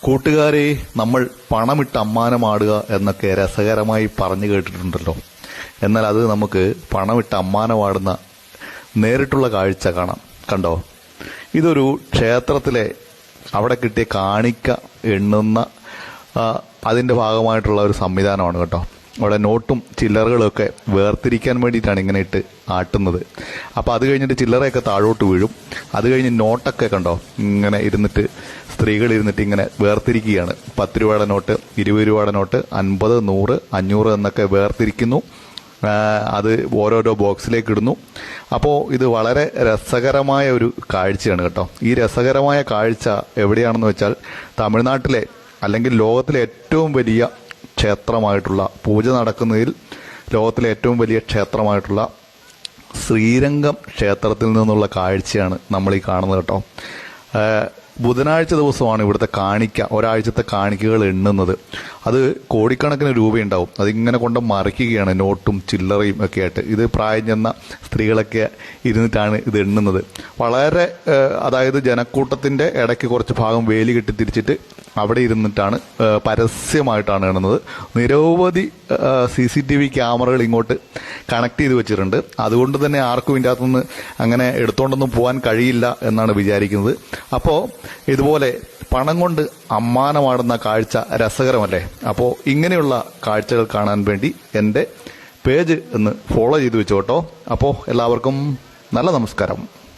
കൂട്ടുകാരെ, നമ്മൾ പണമിട്ട് അമ്മാനമാടുക എന്നൊക്കെ രസകരമായി പറഞ്ഞു കേട്ടിട്ടുണ്ടല്ലോ. എന്നാൽ അത് നമുക്ക് പണമിട്ട് അമ്മാനമാടുന്ന നേരിട്ടുള്ള കാഴ്ച കണ്ടോ? ഇതൊരു ക്ഷേത്രത്തിലെ അവിടെ കിട്ടിയ കാണിക്ക എണ്ണുന്ന അതിന്റെ ഭാഗമായിട്ടുള്ള ഒരു സംവിധാനമാണ് കേട്ടോ. അവിടെ നോട്ടും ചില്ലറകളൊക്കെ വേർതിരിക്കാൻ വേണ്ടിയിട്ടാണ് ഇങ്ങനെ ഇട്ട് ആട്ടുന്നത്. അപ്പം അത് കഴിഞ്ഞിട്ട് ചില്ലറയൊക്കെ താഴോട്ട് വീഴും. അത് കഴിഞ്ഞ് നോട്ടൊക്കെ കണ്ടോ ഇങ്ങനെ ഇരുന്നിട്ട് സ്ത്രീകൾ ഇരുന്നിട്ട് ഇങ്ങനെ വേർതിരിക്കുകയാണ്. 10 രൂപയുടെ നോട്ട്, 20 രൂപയുടെ നോട്ട്, 50, 100, 500 എന്നൊക്കെ വേർതിരിക്കുന്നു. അത് ഓരോരോ ബോക്സിലേക്ക് ഇടുന്നു. അപ്പോൾ ഇത് വളരെ രസകരമായ ഒരു കാഴ്ചയാണ് കേട്ടോ. ഈ രസകരമായ കാഴ്ച എവിടെയാണെന്ന് വെച്ചാൽ തമിഴ്നാട്ടിലെ അല്ലെങ്കിൽ ലോകത്തിലെ ഏറ്റവും വലിയ ക്ഷേത്രമായിട്ടുള്ള, പൂജ നടക്കുന്നതിൽ ലോകത്തിലെ ഏറ്റവും വലിയ ക്ഷേത്രമായിട്ടുള്ള ശ്രീരംഗം ക്ഷേത്രത്തിൽ നിന്നുള്ള കാഴ്ചയാണ് നമ്മൾ ഈ കാണുന്നത് കേട്ടോ. ബുധനാഴ്ച ദിവസമാണ് ഇവിടുത്തെ കാണിക്ക, ഒരാഴ്ചത്തെ കാണിക്കകൾ എണ്ണുന്നത്. അത് കോടിക്കണക്കിന് രൂപയുണ്ടാവും. അതിങ്ങനെ കൊണ്ട് മറിക്കുകയാണ് നോട്ടും ചില്ലറയും ഒക്കെ ആയിട്ട്. ഇത് പ്രായം ചെന്ന സ്ത്രീകളൊക്കെ ഇരുന്നിട്ടാണ് ഇത് എണ്ണുന്നത്. വളരെ അതായത് ജനക്കൂട്ടത്തിന്റെ ഇടയ്ക്ക് കുറച്ച് ഭാഗം വേലി കെട്ടി തിരിച്ചിട്ട് അവിടെ ഇരുന്നിട്ടാണ് പരസ്യമായിട്ടാണ് എണ്ണുന്നത്. നിരവധി CCTV ക്യാമറകൾ ഇങ്ങോട്ട് കണക്ട് ചെയ്ത് വെച്ചിട്ടുണ്ട്. അതുകൊണ്ട് തന്നെ ആർക്കും ഇതിൻ്റെ അകത്തുനിന്ന് അങ്ങനെ എടുത്തോണ്ടൊന്നും പോകാൻ കഴിയില്ല എന്നാണ് വിചാരിക്കുന്നത്. അപ്പോൾ ഇതുപോലെ പണം കൊണ്ട് അമ്മാനമാടുന്ന കാഴ്ച രസകരമല്ലേ? അപ്പോൾ ഇങ്ങനെയുള്ള കാഴ്ചകൾ കാണാൻ വേണ്ടി എൻ്റെ പേജ് ഒന്ന് ഫോളോ ചെയ്ത് വെച്ചോട്ടോ. അപ്പോൾ എല്ലാവർക്കും നല്ല നമസ്കാരം.